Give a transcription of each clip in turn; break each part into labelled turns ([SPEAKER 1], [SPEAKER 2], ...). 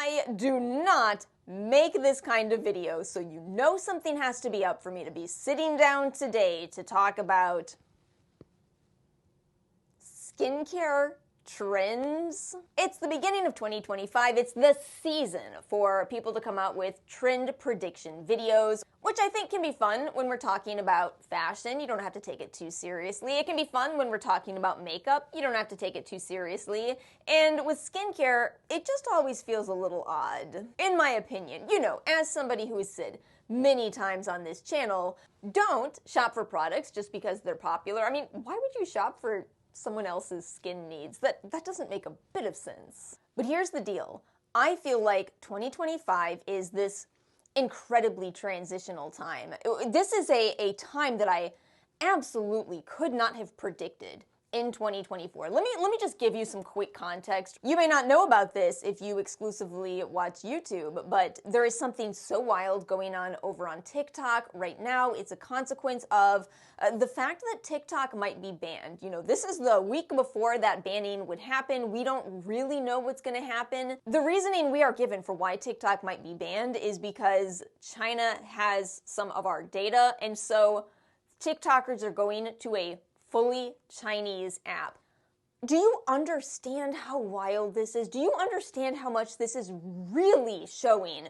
[SPEAKER 1] I do not make this kind of video, so you know something has to be up for me to be sitting down today to talk about skincare trends. It's the beginning of 2025. It's the season for people to come out with trend prediction videos, which I think can be fun when we're talking about fashion. You don't have to take it too seriously. It can be fun when we're talking about makeup. You don't have to take it too seriously. And with skincare, it just always feels a little odd, in my opinion. You know, as somebody who has said many times on this channel, don't shop for products just because they're popular. I mean, why would you shop for someone else's skin needs? That doesn't make a bit of sense. But here's the deal. I feel like 2025 is this incredibly transitional time. This is a time that I absolutely could not have predicted in 2024. Let me just give you some quick context. You may not know about this if you exclusively watch YouTube, but there is something so wild going on over on TikTok right now. It's a consequence of the fact that TikTok might be banned. You know, this is the week before that banning would happen. We don't really know what's going to happen. The reasoning we are given for why TikTok might be banned is because China has some of our data, and so TikTokers are going to a fully Chinese app. Do you understand how wild this is? Do you understand how much this is really showing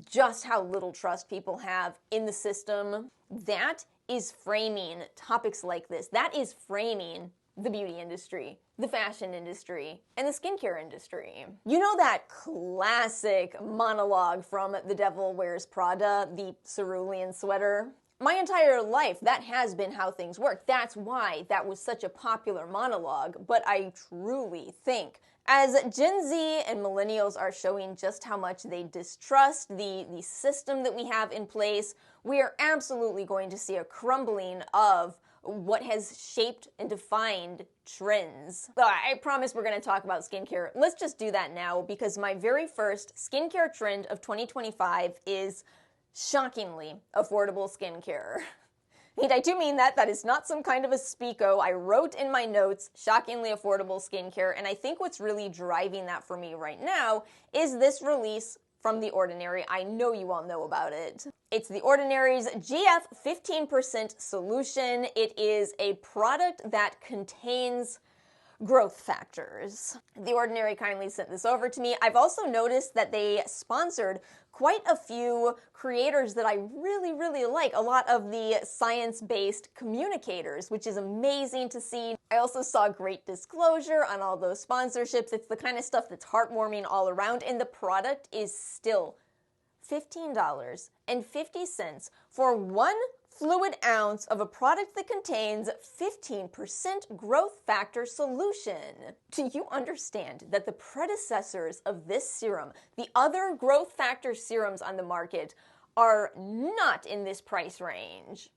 [SPEAKER 1] just how little trust people have in the system? That is framing topics like this. That is framing the beauty industry, the fashion industry, and the skincare industry. You know that classic monologue from The Devil Wears Prada, the cerulean sweater? My entire life, that has been how things work. That's why that was such a popular monologue. But I truly think, as Gen Z and millennials are showing just how much they distrust the system that we have in place, we are absolutely going to see a crumbling of what has shaped and defined trends. I promise we're going to talk about skincare. Let's just do that now, because my very first skincare trend of 2025 is shockingly affordable skincare. And I do mean that. That is not some kind of a speako. I wrote in my notes, shockingly affordable skincare, and I think what's really driving that for me right now is this release from The Ordinary. I know you all know about it. It's The Ordinary's GF 15% solution. It is a product that contains growth factors. The Ordinary kindly sent this over to me. I've also noticed that they sponsored quite a few creators that I really like, a lot of the science-based communicators, which is amazing to see. I also saw great disclosure on all those sponsorships. It's the kind of stuff that's heartwarming all around, and the product is still $15.50 for 1 fluid ounce of a product that contains 15% growth factor solution. Do you understand that the predecessors of this serum, the other growth factor serums on the market, are not in this price range?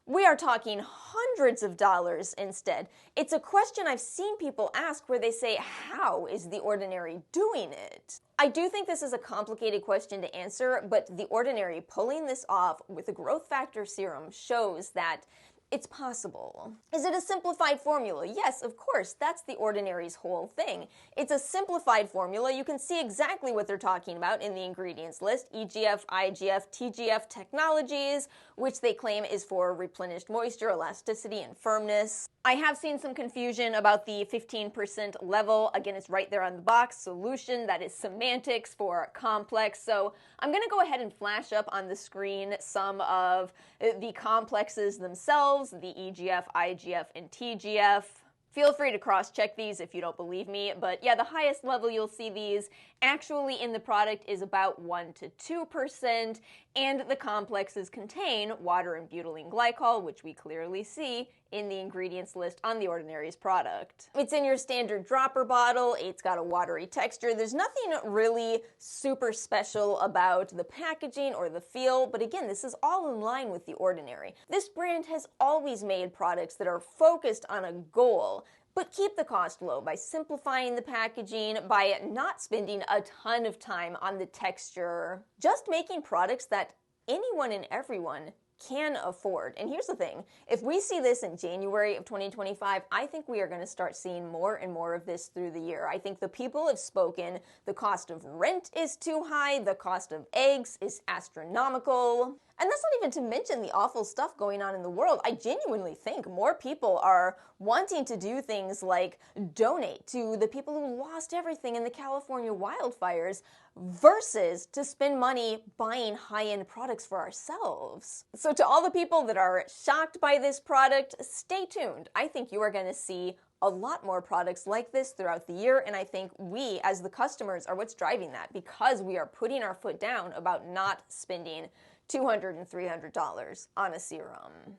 [SPEAKER 1] We are talking hundreds of dollars instead. It's a question I've seen people ask where they say, how is The Ordinary doing it? I do think this is a complicated question to answer, but The Ordinary pulling this off with a growth factor serum shows that it's possible. Is it a simplified formula? Yes, of course. That's The Ordinary's whole thing. It's a simplified formula. You can see exactly what they're talking about in the ingredients list. EGF, IGF, TGF technologies, which they claim is for replenished moisture, elasticity, and firmness. I have seen some confusion about the 15% level. Again, it's right there on the box. Solution, that is semantics for complex. So I'm going to go ahead and flash up on the screen some of the complexes themselves, the EGF, IGF, and TGF. Feel free to cross-check these if you don't believe me, but yeah, the highest level you'll see these actually in the product is about 1 to 2%, and the complexes contain water and butylene glycol, which we clearly see in the ingredients list on The Ordinary's product. It's in your standard dropper bottle. It's got a watery texture. There's nothing really super special about the packaging or the feel, but again, this is all in line with The Ordinary. This brand has always made products that are focused on a goal, but keep the cost low by simplifying the packaging, by not spending a ton of time on the texture, just making products that anyone and everyone can afford. And here's the thing, if we see this in January of 2025, I think we are going to start seeing more and more of this through the year. I think the people have spoken. The cost of rent is too high. The cost of eggs is astronomical. And that's not even to mention the awful stuff going on in the world. I genuinely think more people are wanting to do things like donate to the people who lost everything in the California wildfires versus to spend money buying high-end products for ourselves. So to all the people that are shocked by this product, stay tuned. I think you are going to see a lot more products like this throughout the year, and I think we, as the customers, are what's driving that because we are putting our foot down about not spending $200 and $300 on a serum.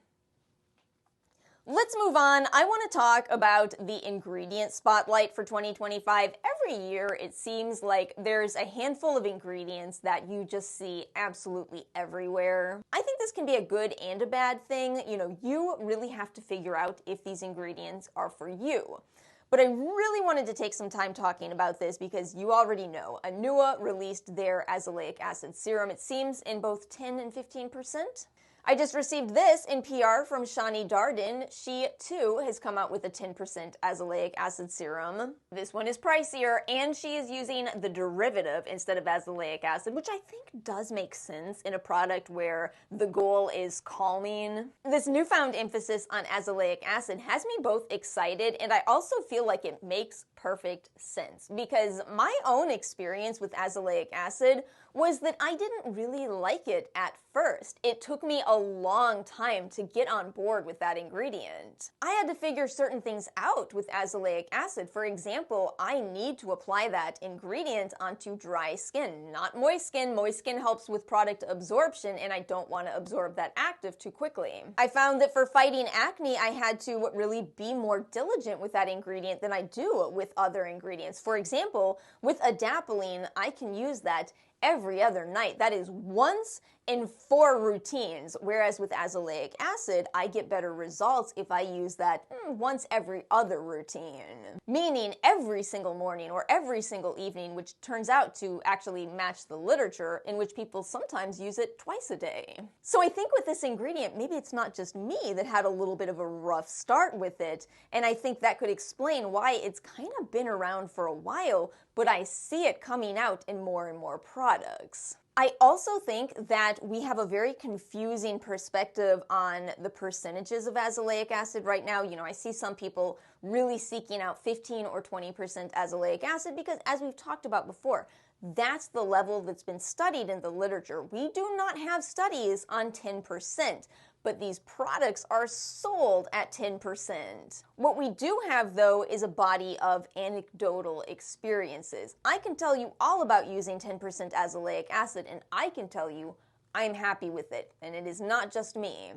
[SPEAKER 1] Let's move on. I want to talk about the ingredient spotlight for 2025. Every year it seems like there's a handful of ingredients that you just see absolutely everywhere. I think this can be a good and a bad thing. You really have to figure out if these ingredients are for you. But I really wanted to take some time talking about this because you already know Anua released their azelaic acid serum. It seems in both 10 and 15%. I just received this in PR from Shani Darden. She, too, has come out with a 10% azelaic acid serum. This one is pricier, and she is using the derivative instead of azelaic acid, which I think does make sense in a product where the goal is calming. This newfound emphasis on azelaic acid has me both excited, and I also feel like it makes perfect sense, because my own experience with azelaic acid was that I didn't really like it at first. It took me a long time to get on board with that ingredient. I had to figure certain things out with azelaic acid. For example, I need to apply that ingredient onto dry skin, not moist skin. Moist skin helps with product absorption, and I don't want to absorb that active too quickly. I found that for fighting acne, I had to really be more diligent with that ingredient than I do with other ingredients. For example, with adapalene, I can use that every other night. That is once in 4 routines, whereas with azelaic acid, I get better results if I use that once every other routine, meaning every single morning or every single evening, which turns out to actually match the literature in which people sometimes use it twice a day. So I think with this ingredient, maybe it's not just me that had a little bit of a rough start with it, and I think that could explain why it's kind of been around for a while, but I see it coming out in more and more products. I also think that we have a very confusing perspective on the percentages of azelaic acid right now. I see some people really seeking out 15 or 20% azelaic acid because, as we've talked about before, that's the level that's been studied in the literature. We do not have studies on 10%. But these products are sold at 10%. What we do have, though, is a body of anecdotal experiences. I can tell you all about using 10% azelaic acid, and I can tell you I'm happy with it, and it is not just me.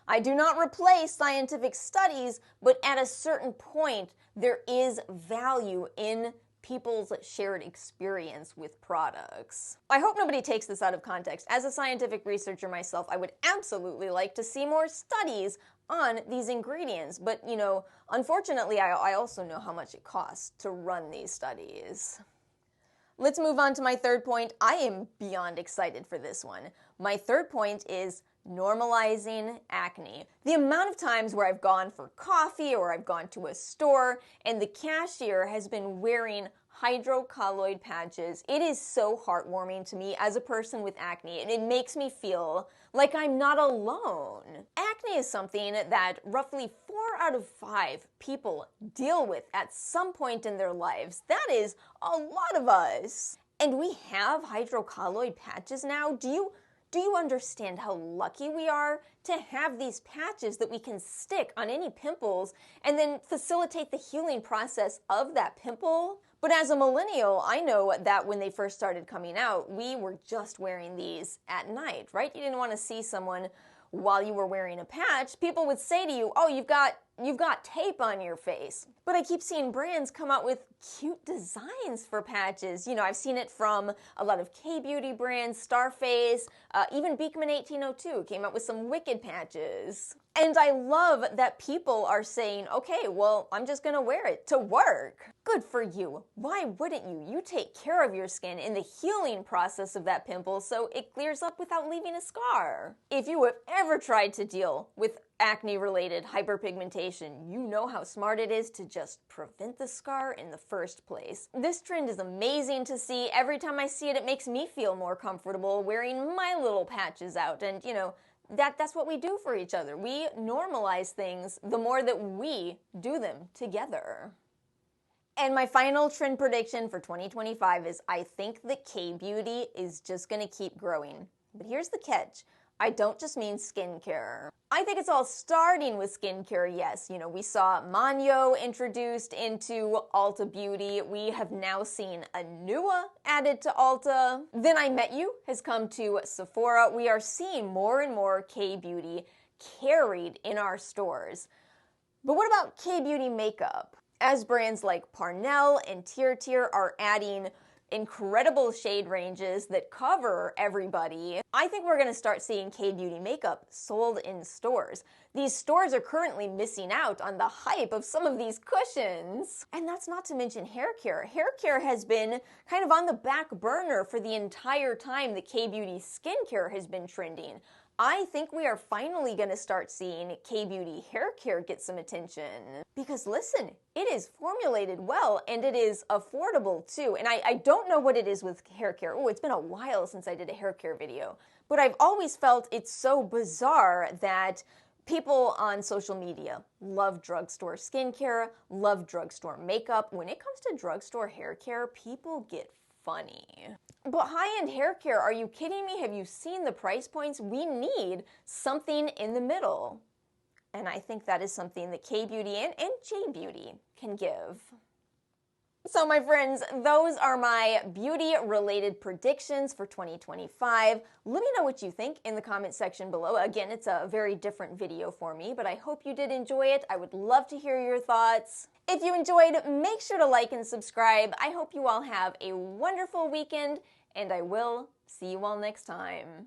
[SPEAKER 1] I do not replace scientific studies, but at a certain point, there is value in people's shared experience with products. I hope nobody takes this out of context. As a scientific researcher myself, I would absolutely like to see more studies on these ingredients, but unfortunately, I also know how much it costs to run these studies. Let's move on to my third point. I am beyond excited for this one. My third point is normalizing acne. The amount of times where I've gone for coffee or I've gone to a store and the cashier has been wearing hydrocolloid patches, it is so heartwarming to me as a person with acne, and it makes me feel like I'm not alone. Acne is something that roughly 4 out of 5 people deal with at some point in their lives. That is a lot of us. And we have hydrocolloid patches now. Do you understand how lucky we are to have these patches that we can stick on any pimples and then facilitate the healing process of that pimple? But as a millennial, I know that when they first started coming out, we were just wearing these at night, right? You didn't want to see someone while you were wearing a patch. People would say to you, oh, you've got you've got tape on your face. But I keep seeing brands come out with cute designs for patches. You know, I've seen it from a lot of K-beauty brands, Starface, even Beekman 1802 came out with some wicked patches. And I love that people are saying, okay, well, I'm just gonna wear it to work. Good for you. Why wouldn't you? You take care of your skin in the healing process of that pimple so it clears up without leaving a scar. If you have ever tried to deal with acne-related hyperpigmentation, you know how smart it is to just prevent the scar in the first place. This trend is amazing to see. Every time I see it, it makes me feel more comfortable wearing my little patches out. And, you know, that's what we do for each other. We normalize things the more that we do them together. And my final trend prediction for 2025 is I think that K-beauty is just going to keep growing. But here's the catch. I don't just mean skincare. I think it's all starting with skincare, yes. You know, we saw Manyo introduced into Ulta Beauty. We have now seen Anua added to Ulta. Then I Met You has come to Sephora. We are seeing more and more K-beauty carried in our stores. But what about K-beauty makeup? As brands like Parnell and Tier are adding incredible shade ranges that cover everybody, I think we're going to start seeing K-beauty makeup sold in stores. These stores are currently missing out on the hype of some of these cushions. And that's not to mention hair care. Hair care has been kind of on the back burner for the entire time that K-beauty skincare has been trending. I think we are finally going to start seeing K-beauty hair care get some attention. Because listen, it is formulated well and it is affordable too. And I don't know what it is with hair care. Oh, it's been a while since I did a hair care video. But I've always felt it's so bizarre that people on social media love drugstore skincare, love drugstore makeup. When it comes to drugstore hair care, people get funny. But high-end hair care, are you kidding me? Have you seen the price points? We need something in the middle. And I think that is something that K-beauty and J-beauty can give. So my friends, those are my beauty-related predictions for 2025. Let me know what you think in the comment section below. Again, it's a very different video for me, but I hope you did enjoy it. I would love to hear your thoughts. If you enjoyed, make sure to like and subscribe. I hope you all have a wonderful weekend, and I will see you all next time.